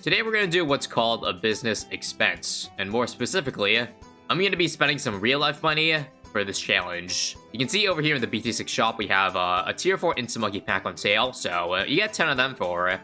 today we're going to do what's called a business expense. And more specifically, I'm going to be spending some real-life money for this challenge. You can see over here in the BT6 shop, we have a tier 4 insta-monkey pack on sale. So you get 10 of them for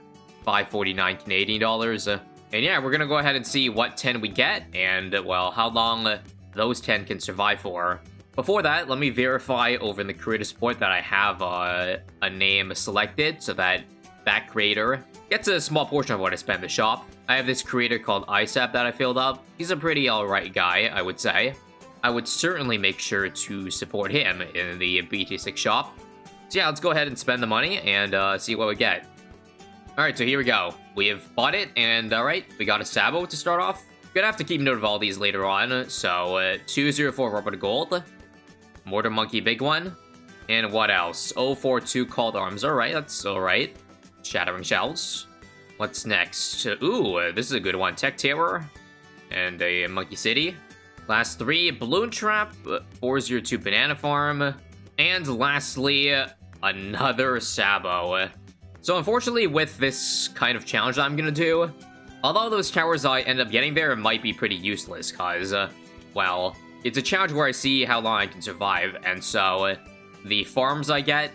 $5.49 Canadian dollars. And yeah, we're going to go ahead and see what 10 we get and, well, how long those 10 can survive for. Before that, let me verify over in the creator support that I have a name selected so that that creator gets a small portion of what I spend in the shop. I have this creator called ISAB that I filled up. He's a pretty alright guy, I would say. I would certainly make sure to support him in the BT6 shop. So yeah, let's go ahead and spend the money and see what we get. Alright, so here we go. We have bought it, and alright, we got a Sabo to start off. Gonna have to keep note of all these later on. So, 204 rubber to gold. Mortar Monkey big one. And what else? 042 called arms. Alright, that's alright. Shattering shells. What's next? Ooh, this is a good one. Tech Terror. And a Monkey City. Last 3, Balloon Trap. 402 Banana Farm. And lastly, another Sabo. So unfortunately, with this kind of challenge that I'm gonna do, although those towers I end up getting there might be pretty useless, cause, well, it's a challenge where I see how long I can survive, and so the farms I get,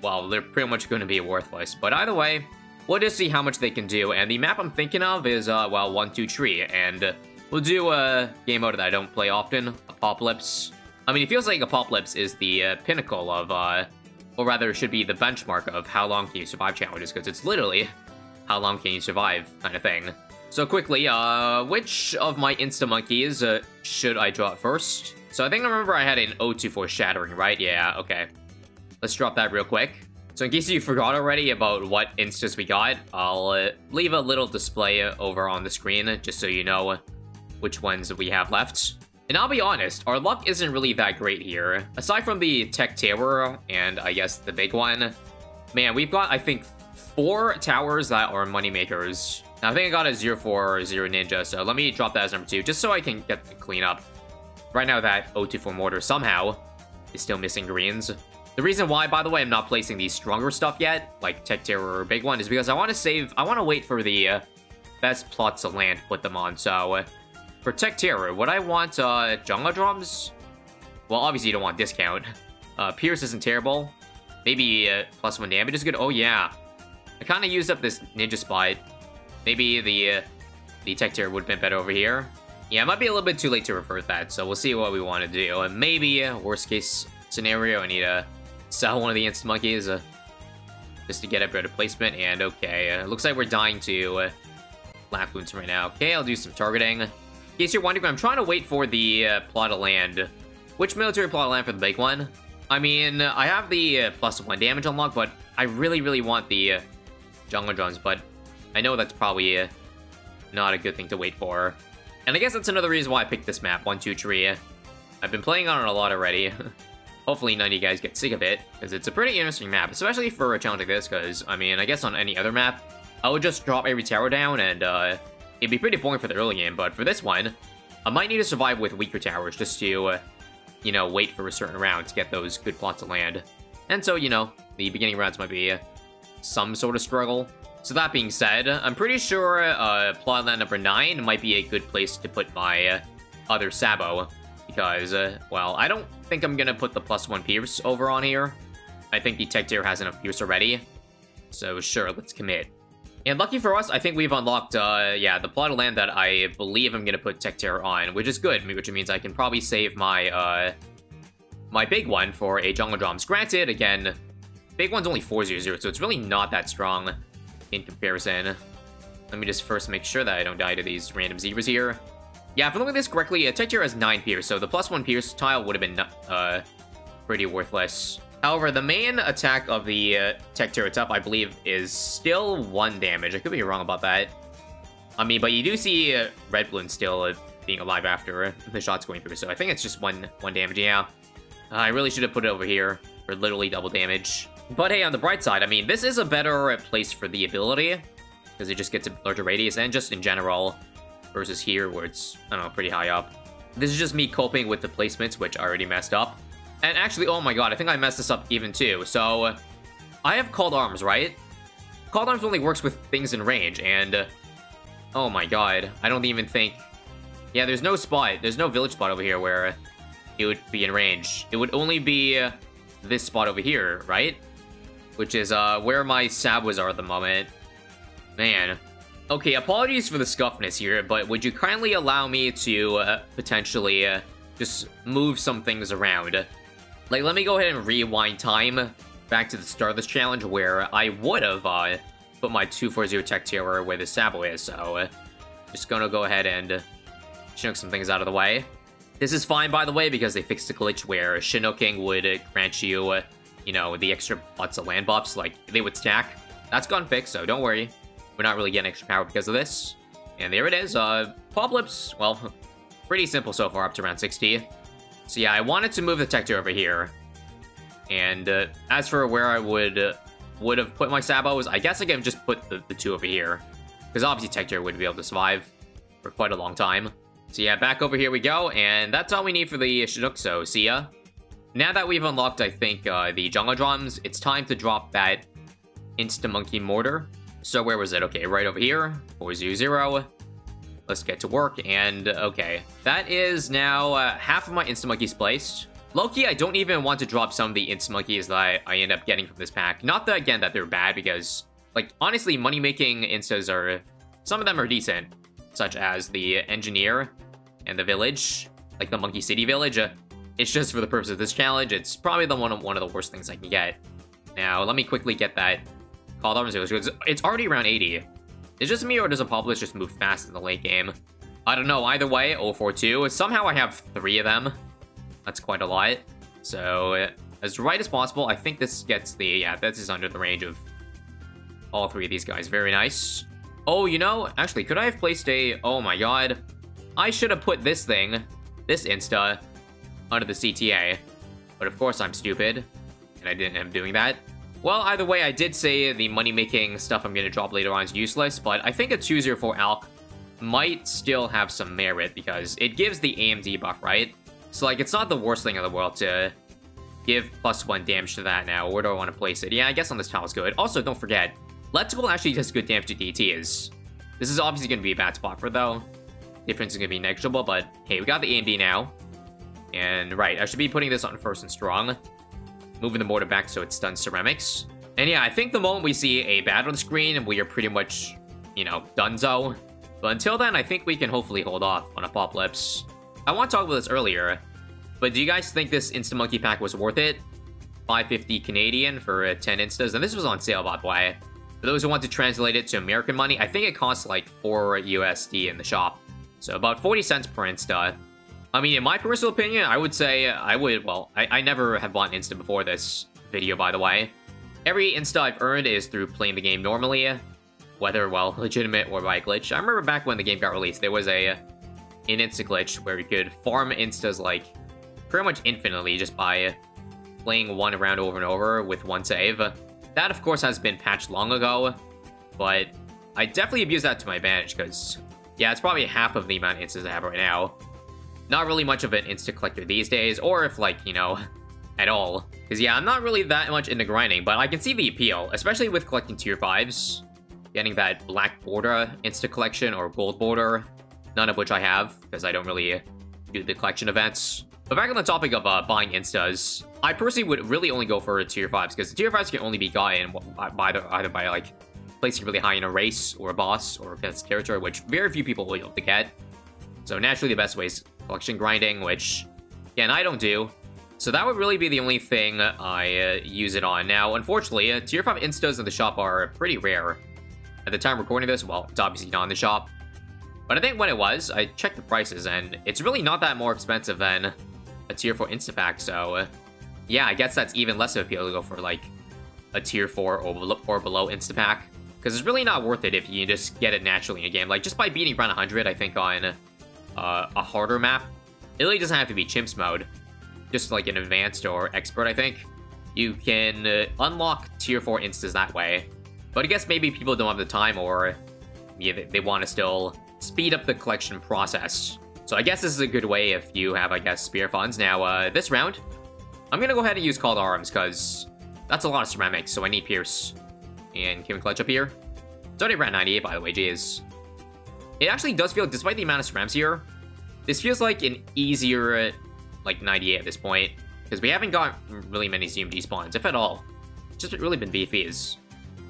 well, they're pretty much going to be worthless. But either way, we'll just see how much they can do, and the map I'm thinking of is, well, 1, 2, 3, and we'll do a game mode that I don't play often, Apopalypse. I mean, it feels like Apopalypse is the pinnacle of, or rather, it should be the benchmark of how long can you survive challenges, because it's literally how long can you survive kind of thing. So quickly, which of my insta-monkeys should I draw first? So I think I remember I had an 024 Shattering, right? Yeah, okay. Let's drop that real quick. So in case you forgot already about what instas we got, I'll leave a little display over on the screen, just so you know which ones we have left. And I'll be honest, our luck isn't really that great here. Aside from the Tech Tower, and I guess the big one, man, we've got, I think, 4 towers that are moneymakers. Now, I think I got a 040 Ninja, so let me drop that as number 2, just so I can get the cleanup. Right now, that 024 Mortar somehow is still missing greens. The reason why, by the way, I'm not placing these stronger stuff yet, like Tech Terror or Big One, is because I want to save, I want to wait for the best plots of land to put them on. So, for Tech Terror, would I want Jungle Drums? Well, obviously you don't want discount. Pierce isn't terrible. Maybe +1 damage is good. Oh, yeah. I kind of used up this ninja spot. Maybe the Tech Terror would have been better over here. Yeah, it might be a little bit too late to revert that, so we'll see what we want to do. And maybe, worst case scenario, I need to sell one of the instant monkeys just to get a better placement. And okay, looks like we're dying to Black Bloons right now. Okay, I'll do some targeting. In case you're wondering, I'm trying to wait for the plot of land. Which military plot of land for the big one? I mean, I have the +1 damage unlocked, but I really want the jungle drums, but I know that's probably not a good thing to wait for. And I guess that's another reason why I picked this map, 1, 2, 3. I've been playing on it a lot already. Hopefully none of you guys get sick of it, because it's a pretty interesting map, especially for a challenge like this, because, I mean, I guess on any other map, I would just drop every tower down, and it'd be pretty boring for the early game, but for this one, I might need to survive with weaker towers just to, you know, wait for a certain round to get those good plots of land. And so, you know, the beginning rounds might be some sort of struggle. So that being said, I'm pretty sure plot land number 9 might be a good place to put my other Sabo. Because, well, I don't think I'm gonna put the +1 Pierce over on here. I think the Tech Tier has enough Pierce already. So sure, let's commit. And lucky for us, I think we've unlocked, yeah, the plot of land that I believe I'm gonna put Tech Tier on, which is good, which means I can probably save my, my big one for a Jungle Drums. Granted, again, big one's only 400, so it's really not that strong in comparison. Let me just first make sure that I don't die to these random zebras here. Yeah, if I'm looking at this correctly, Tech Tier has 9 Pierce, so the +1 Pierce tile would have been pretty worthless. However, the main attack of the Tech Tier itself, I believe, is still 1 damage. I could be wrong about that. I mean, but you do see Red Bloon still being alive after the shots going through, so I think it's just one damage, yeah. I really should have put it over here for literally double damage. But hey, on the bright side, I mean, this is a better place for the ability, because it just gets a larger radius, and just in general, versus here, where it's, I don't know, pretty high up. This is just me coping with the placements, which I already messed up. And actually, oh my god, I think I messed this up even too. So, I have Called Arms, right? Called Arms only works with things in range, and Oh my god. I don't even think... Yeah, there's no spot. There's no village spot over here where it would be in range. It would only be this spot over here, right? Which is where my sabwas are at the moment. Man. Okay, apologies for the scuffness here, but would you kindly allow me to potentially just move some things around? Like, let me go ahead and rewind time back to the start of this challenge where I would have put my 240 tech tier where the sabwa is, so just gonna go ahead and chinook some things out of the way. This is fine, by the way, because they fixed the glitch where chinooking would grant you, you know, the extra lots of land buffs, like, they would stack. That's gone fixed, so don't worry. We're not really getting extra power because of this. And there it is, apopalypse, well, pretty simple so far, up to around 60. So yeah, I wanted to move the tech tier over here. And as for where I would have put my sabos, I guess I can just put the two over here. Because obviously tech tier would be able to survive for quite a long time. So yeah, back over here we go, and that's all we need for the Chinook, so see ya. Now that we've unlocked, I think, the jungle drums, it's time to drop that insta-monkey mortar. So where was it? Okay, right over here, 400. Let's get to work, and okay. That is now half of my insta-monkeys placed. Low-key, I don't even want to drop some of the insta-monkeys that I end up getting from this pack. Not that, again, that they're bad, because, like, honestly, money-making instas are... Some of them are decent, such as the engineer and the village, like the Monkey City village. It's just for the purpose of this challenge, it's probably one of the worst things I can get. Now, let me quickly get that called arms. It's already around 80. Is just me, or does Apopalypse just move fast in the late game? I don't know, either way, 042. Somehow I have 3 of them. That's quite a lot. So, as right as possible, I think this gets the... Yeah, this is under the range of all 3 of these guys. Very nice. Oh, you know, actually, could I have placed a... Oh my god. I should have put this thing, this insta, under the CTA. But of course I'm stupid, and I didn't end up doing that. Well, either way, I did say the money-making stuff I'm going to drop later on is useless, but I think a 204 Alk might still have some merit, because it gives the AMD buff, right? So, like, it's not the worst thing in the world to give +1 damage to that now. Where do I want to place it? Yeah, I guess on this tile is good. Also, don't forget, Let's Go actually does good damage to DTs. This is obviously going to be a bad spot for it, though. Difference is going to be negligible, but hey, we got the AMD now. And right, I should be putting this on first and strong. Moving the mortar back so it stuns ceramics. And yeah, I think the moment we see a bad on screen, we are pretty much, you know, donezo. But until then, I think we can hopefully hold off on Apopalypse. I want to talk about this earlier, but do you guys think this insta-monkey pack was worth it? 550 Canadian for 10 instas, and this was on sale, by the way. For those who want to translate it to American money, I think it costs like 4 USD in the shop. So about 40 cents per insta. I mean, in my personal opinion, I would say I never have bought an insta before this video, by the way. Every insta I've earned is through playing the game normally, whether, well, legitimate or by glitch. I remember back when the game got released, there was an insta glitch where you could farm instas, like, pretty much infinitely just by playing one round over and over with one save. That, of course, has been patched long ago, but I definitely abuse that to my advantage, because, yeah, it's probably half of the amount of instas I have right now. Not really much of an insta collector these days, or if, like, you know, at all. Because, yeah, I'm not really that much into grinding, but I can see the appeal, especially with collecting tier 5s. Getting that black border insta collection or gold border, none of which I have, because I don't really do the collection events. But back on the topic of buying instas, I personally would really only go for tier 5s, because tier 5s can only be gotten either by, like, placing really high in a race, or a boss, or against territory, which very few people will be able to get. So naturally the best way is collection grinding, which, again, I don't do. So that would really be the only thing I use it on. Now, unfortunately, tier 5 instas in the shop are pretty rare. At the time recording this, well, it's obviously not in the shop. But I think when it was, I checked the prices, and it's really not that more expensive than a tier 4 insta pack, so yeah, I guess that's even less of appeal to go for, like, a tier 4 or below insta pack. Because it's really not worth it if you just get it naturally in a game. Like, just by beating around 100, I think, on a harder map, it really doesn't have to be chimps mode. Just like an advanced or expert, I think. You can unlock tier 4 instas that way. But I guess maybe people don't have the time, or yeah, they want to still speed up the collection process. So I guess this is a good way if you have, I guess, spear funds. Now, this round, I'm going to go ahead and use Called Arms, because that's a lot of ceramics, so I need Pierce. And can we clutch up here? It's already around 98, by the way, jeez. it actually does feel, despite the amount of scrams here, this feels like an easier, like, 98 at this point. Because we haven't got really many ZMG spawns, if at all. It's just really been beefy.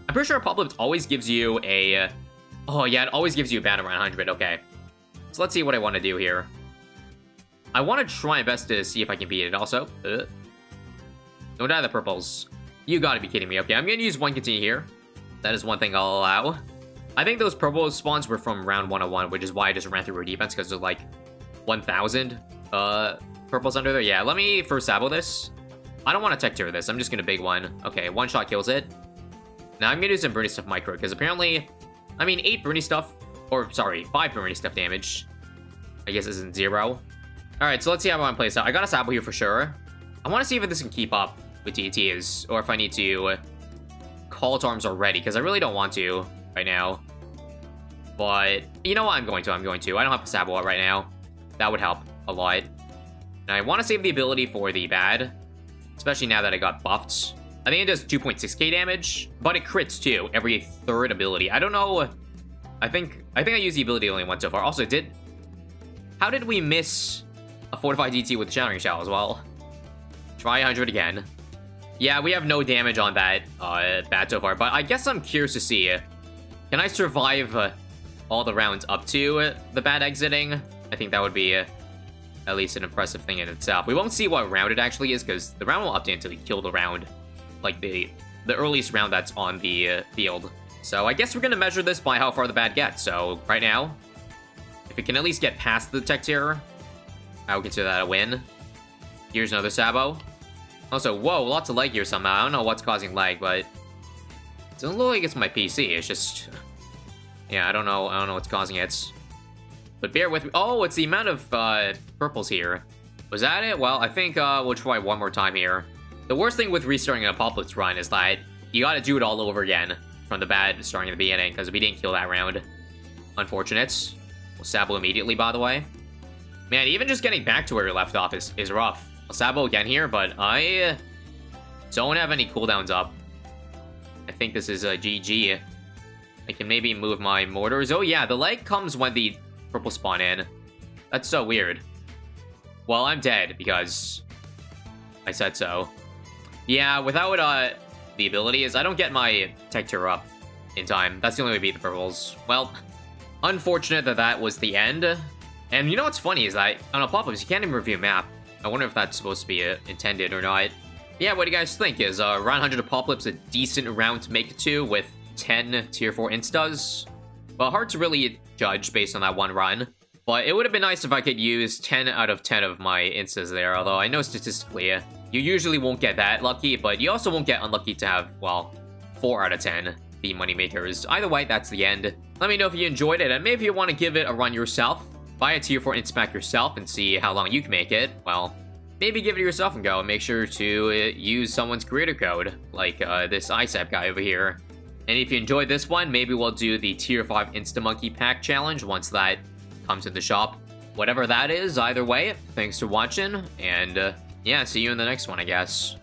I'm pretty sure Apopalypse always gives you a... oh, yeah, it always gives you a ban around 100. Okay. So let's see what I want to do here. I want to try my best to see if I can beat it also. Don't die to the purples. You gotta be kidding me. Okay, I'm gonna use one continue here. That is one thing I'll allow. I think those purple spawns were from round 101, which is why I just ran through her defense, because there's like 1,000 purples under there. Yeah, let me first sabo this. I don't want to tech tier this. I'm just gonna big one. Okay, one shot kills it. Now I'm gonna do some Bruni Stuff micro, because apparently, I mean, 8 Bruni Stuff, or sorry, 5 Bruni Stuff damage, I guess isn't 0. Alright, so let's see how I want to play this out. I got a sabo here for sure. I want to see if this can keep up with TTs, or if I need to call to arms already, because I really don't want to right now. But, you know what, I'm going to. I don't have a sabo out right now. That would help a lot. And I want to save the ability for the bad, especially now that I got buffed. I think it does 2.6k damage, but it crits too, every third ability. I don't know. I think I used the ability only once so far. Also, how did we miss a fortified DT with the Shattering Shell as well? Try 100 again. Yeah, we have no damage on that bat so far, but I guess I'm curious to see. Can I survive all the rounds up to the bat exiting? I think that would be at least an impressive thing in itself. We won't see what round it actually is, because the round will update until we kill the round. Like the earliest round that's on the field. So I guess we're gonna measure this by how far the bat gets. So right now, if it can at least get past the tech tier, I would consider that a win. Here's another sabo. Also, whoa, lots of lag here somehow. I don't know what's causing lag, but it doesn't look like it's my PC. It's just, yeah, I don't know what's causing it. But bear with me. Oh, it's the amount of purples here. Was that it? Well, I think we'll try one more time here. The worst thing with restarting an Apopalypse run is that you gotta do it all over again from the bad starting at the beginning, because we didn't kill that round. Unfortunate. We'll sabo immediately, by the way. Man, even just getting back to where we left off is rough. I'll sabo again here, but I don't have any cooldowns up. I think this is a GG. I can maybe move my mortars. Oh yeah, the lag comes when the purple spawn in. That's so weird. Well, I'm dead because I said so. Yeah, without the abilities, I don't get my tech tier up in time. That's the only way to beat the purples. Well, unfortunate that was the end. And you know what's funny is that on Apopalypse, you can't even review a map. I wonder if that's supposed to be intended or not. Yeah, what do you guys think? Is round 100 Apopalypse a decent round to make it to with 10 tier 4 instas? Well, hard to really judge based on that one run. But it would have been nice if I could use 10 out of 10 of my instas there. Although I know statistically, you usually won't get that lucky. But you also won't get unlucky to have, well, 4 out of 10 be moneymakers. Either way, that's the end. Let me know if you enjoyed it. And maybe you want to give it a run yourself. Buy a tier 4 insta pack yourself and see how long you can make it. Well, maybe give it yourself and go. And make sure to use someone's creator code. Like this ISAB guy over here. And if you enjoyed this one, maybe we'll do the tier 5 insta-monkey pack challenge once that comes in the shop. Whatever that is, either way, thanks for watching, and yeah, see you in the next one, I guess.